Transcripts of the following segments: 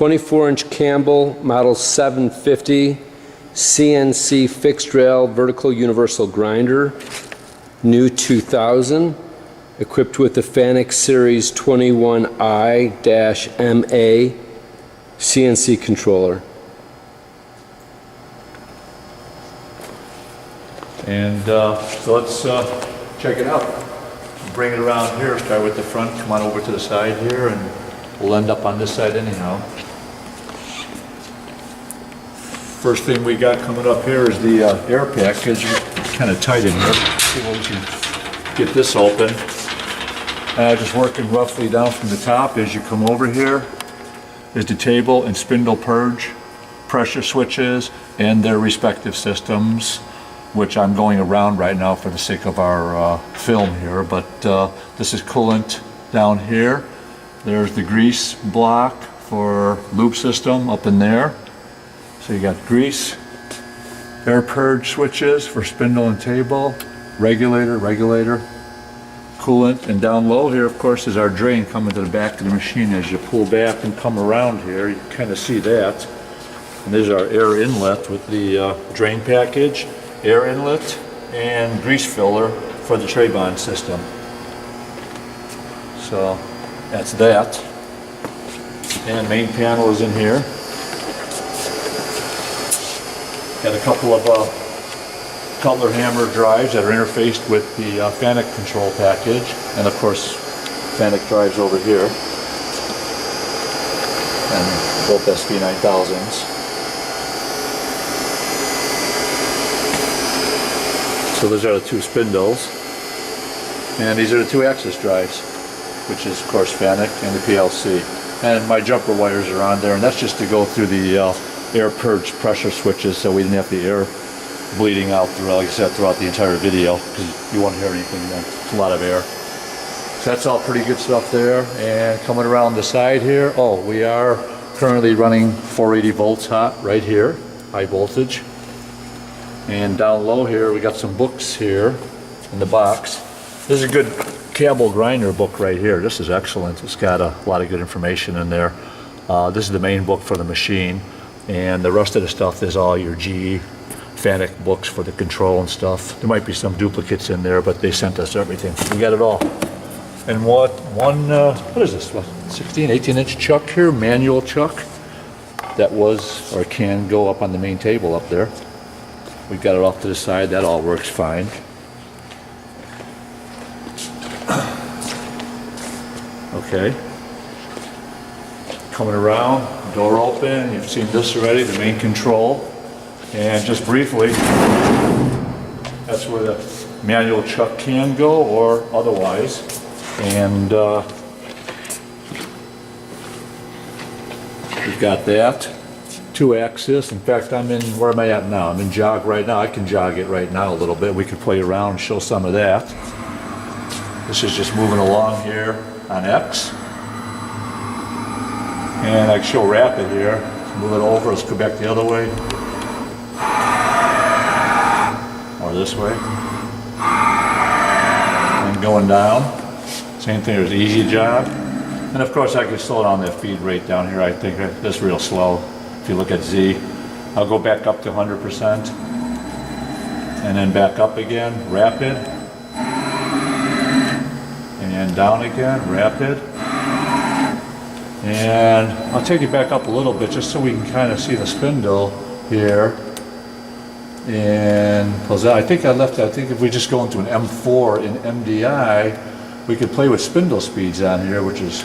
24-inch Campbell Model 750 CNC fixed rail vertical universal grinder, new 2000, equipped with the Fanuc Series 21i-MA CNC controller. And so let's check it out. Bring it around here, start with the front, come on over to the side here, and we'll end up on this side anyhow. First thing we got coming up here is the air package. It's kind of tight in here. Let's see if we can get this open. Just working roughly down from the top as you come over here is the table and spindle purge, pressure switches, and their respective systems, which I'm going around right now for the sake of our film here. But this is coolant down here. There's the grease block for loop system up in there. So you got grease, air purge switches for spindle and table, regulator, coolant, and down low here, of course, is our drain coming to the back of the machine. As you pull back and come around here, you can kind of see that. And there's our air inlet with the drain package, air inlet, and grease filler for the tray bond system. So that's that. And main panel is in here. Got a couple of Cutler hammer drives that are interfaced with the Fanuc control package, and of course Fanuc drives over here, and both SV9000s. So those are the two spindles, and these are the two axis drives, which is of course Fanuc and the PLC. And my jumper wires are on there, and that's just to go through the air purge pressure switches, so we didn't have the air bleeding out through, like I said, throughout the entire video, because you won't hear anything. It's a lot of air. So that's all pretty good stuff there. And coming around the side here, we are currently running 480 volts hot right here, high voltage. And down low here, we got some books here in the box. This is a good Campbell grinder book right here. This is excellent. It's got a lot of good information in there. This is the main book for the machine, and the rest of the stuff is all your GE Fanuc books for the control and stuff. There might be some duplicates in there, but they sent us everything. We got it all. And what is this? 16, 18-inch chuck here, manual chuck. That was, or can go up on the main table up there. We got it off to the side. That all works fine. Okay. Coming around, door open. You've seen this already, the main control. And just briefly, that's where the manual chuck can go or otherwise. And we've got that. 2-axis. In fact, where am I at now? I'm in jog right now. I can jog it right now a little bit. We could play around and show some of that. This is just moving along here on X. And I can show rapid here. Let's move it over. Let's go back the other way. Or this way. And going down. Same thing, there's easy jog. And of course I can slow down that feed rate down here. I think that's real slow. If you look at Z, I'll go back up to 100%. And then back up again, rapid. And down again, rapid. And I'll take it back up a little bit just so we can kind of see the spindle here. And I think if we just go into an M4 in MDI, we could play with spindle speeds on here, which is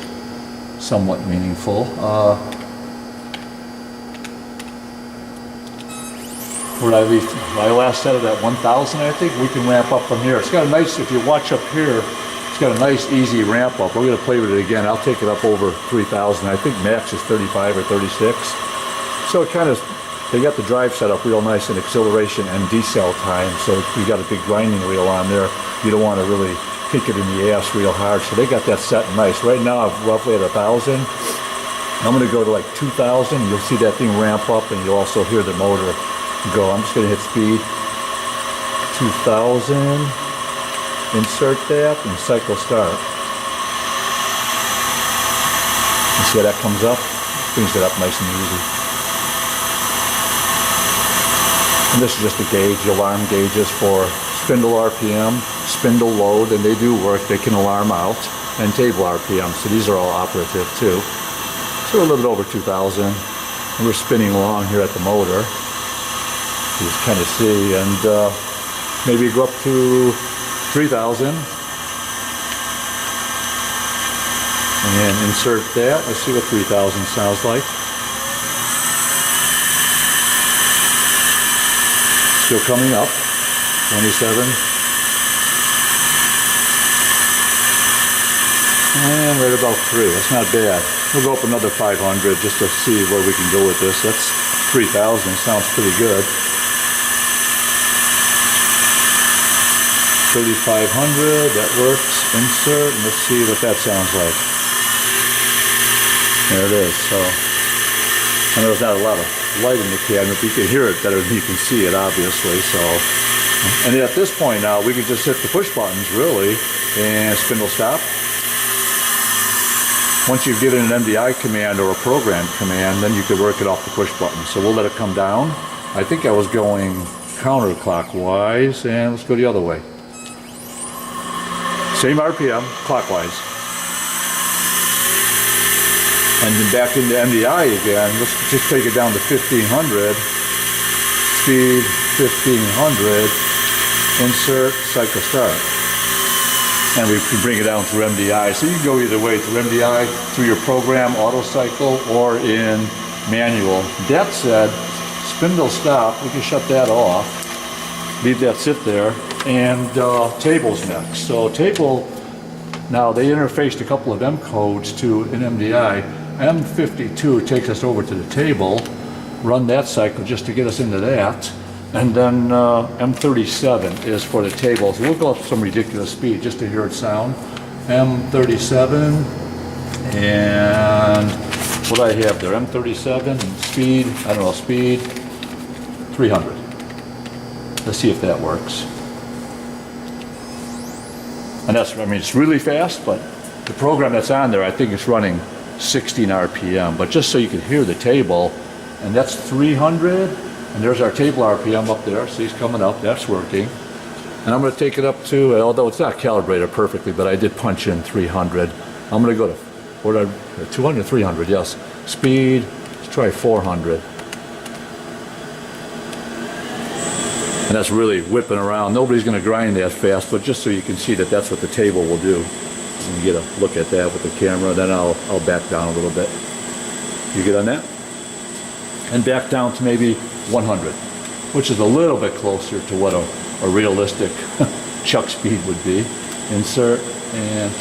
somewhat meaningful. Where did I leave? I last set it at 1,000, I think. We can ramp up from here. It's got a nice, if you watch up here, it's got a nice easy ramp up. We're going to play with it again. I'll take it up over 3,000. I think max is 35 or 36. So it kind of, they got the drive set up real nice in acceleration and decel time. So you got a big grinding wheel on there. You don't want to really kick it in the ass real hard. So they got that set nice. Right now I'm roughly at 1,000. I'm going to go to like 2,000. You'll see that thing ramp up and you'll also hear the motor go. I'm just going to hit speed. 2,000. Insert that and cycle start. You see how that comes up? Brings it up nice and easy. And this is just a gauge, the alarm gauges for spindle RPM, spindle load, and they do work. They can alarm out, and table RPM. So these are all operative too. So we're a little bit over 2,000. And we're spinning along here at the motor. You just kind of see, and maybe go up to 3,000. And insert that. Let's see what 3,000 sounds like. Still coming up. 27. And right about 3. That's not bad. We'll go up another 500 just to see where we can go with this. That's 3,000. Sounds pretty good. 3,500. That works. Insert. And let's see what that sounds like. There it is. So, I know there's not a lot of light in the cabinet, but you can hear it better than you can see it, obviously. So, and at this point now, we can just hit the push buttons, really, and spindle stop. Once you've given an MDI command or a program command, then you can work it off the push button. So we'll let it come down. I think I was going counterclockwise, and let's go the other way. Same RPM, clockwise. And then back into MDI again. Let's just take it down to 1,500. Speed 1,500. Insert, cycle start. And we can bring it down through MDI. So you can go either way, through MDI, through your program, auto cycle, or in manual. That said, spindle stop, we can shut that off. Leave that sit there. And table's next. So table, now they interfaced a couple of M codes to an MDI. M52 takes us over to the table. Run that cycle just to get us into that. And then M37 is for the tables. We'll go up some ridiculous speed just to hear it sound. M37, and what do I have there? M37, speed, I don't know, speed 300. Let's see if that works. And that's, I mean, it's really fast, but the program that's on there, I think it's running 16 RPM. But just so you can hear the table, and that's 300. And there's our table RPM up there. See, it's coming up. That's working. And I'm going to take it up to, although it's not calibrated perfectly, but I did punch in 300. I'm going to go to, what did I, 200, 300, yes. Speed, let's try 400. And that's really whipping around. Nobody's going to grind that fast, but just so you can see that that's what the table will do. You get a look at that with the camera, then I'll back down a little bit. You get on that? And back down to maybe 100, which is a little bit closer to what a realistic chuck speed would be. Insert, and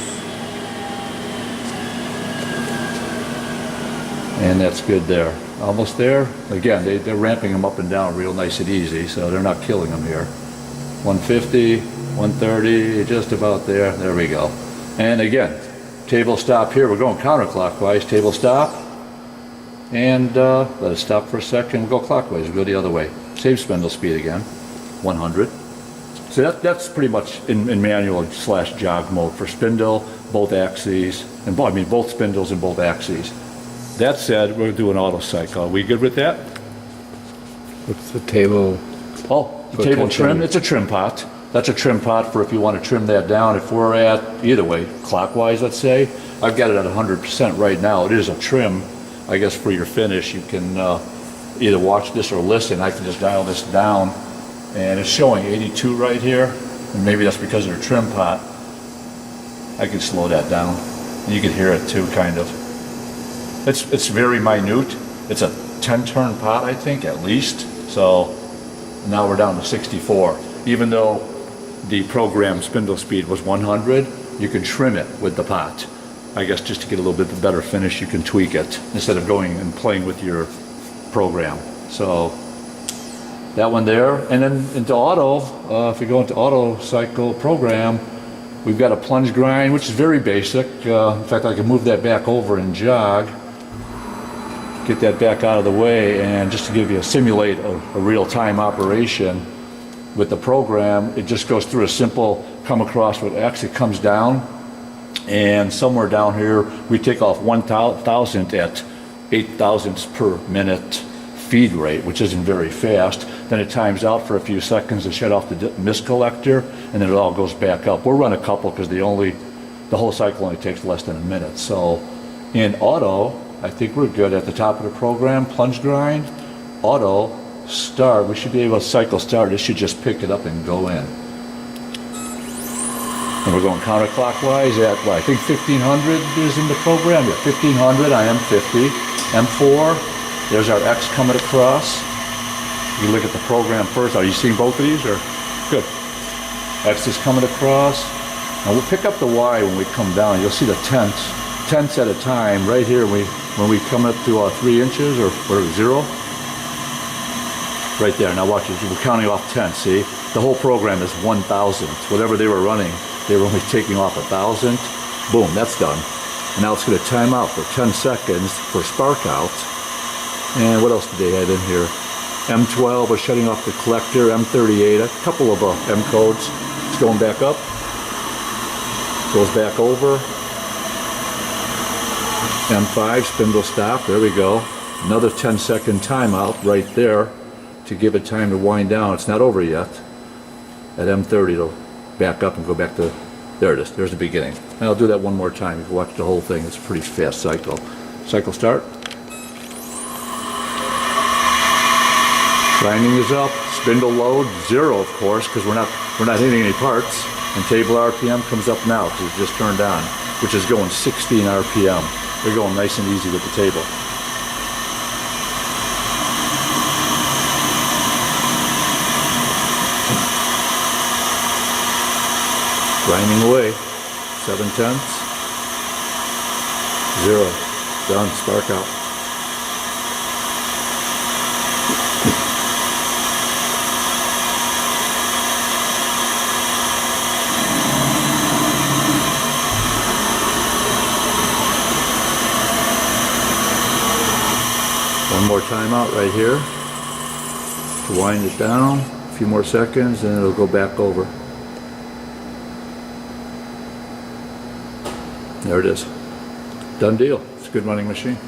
that's good there. Almost there. Again, they're ramping them up and down real nice and easy, so they're not killing them here. 150, 130, just about there. There we go. And again, table stop here. We're going counterclockwise. Table stop. And let it stop for a second. We'll go clockwise. We'll go the other way. Same spindle speed again. 100. So that's pretty much in manual / jog mode for spindle, both axes, and both spindles and both axes. That said, we're doing auto cycle. Are we good with that? What's the table? Oh, the table trim. It's a trim pot. That's a trim pot for if you want to trim that down. If we're at, either way, clockwise, let's say. I've got it at 100% right now. It is a trim. I guess for your finish, you can either watch this or listen. I can just dial this down, and it's showing 82 right here, and maybe that's because of the trim pot. I can slow that down, and you can hear it too, kind of. It's very minute. It's a 10-turn pot, I think, at least. So now we're down to 64. Even though the program spindle speed was 100, you can trim it with the pot. I guess just to get a little bit better finish, you can tweak it instead of going and playing with your program. So that one there, and then into auto, if we go into auto cycle program, we've got a plunge grind, which is very basic. In fact, I can move that back over and jog, get that back out of the way, and just to give you simulate a real-time operation with the program, it just goes through a simple come across what actually comes down. And somewhere down here, we take off 1,000 at 8 thousandths per minute feed rate, which isn't very fast. Then it times out for a few seconds to shut off the mist collector, and then it all goes back up. We'll run a couple because the whole cycle only takes less than a minute. So in auto, I think we're good. At the top of the program, plunge grind, auto, start. We should be able to cycle start. It should just pick it up and go in. And we're going counterclockwise at, well, I think 1500 is in the program. Yeah, 1500, I am 50. M4, there's our X coming across. You look at the program first. Are you seeing both of these? Or good. X is coming across. Now we'll pick up the Y when we come down. You'll see the tenths at a time right here when we come up to 3 inches or 0. Right there. Now watch it. We're counting off tenths. See, the whole program is 1 thousandth. Whatever they were running, they were only taking off 1,000. Boom, that's done. And now it's going to time out for 10 seconds for spark out. And what else did they add in here? M12 was shutting off the collector. M38, a couple of M codes. It's going back up. Goes back over. M5, spindle stop. There we go. Another 10-second timeout right there to give it time to wind down. It's not over yet. At M30, it'll back up and go back to, there it is. There's the beginning. And I'll do that one more time. You can watch the whole thing. It's a pretty fast cycle. Cycle start. Grinding is up. Spindle load 0, of course, because we're not hitting any parts. And table RPM comes up now because it's just turned on, which is going 16 RPM. They're going nice and easy with the table. Grinding away. 7 tenths. 0. Done. Spark out. One more timeout right here to wind it down. A few more seconds and it'll go back over. There it is. Done deal. It's a good running machine.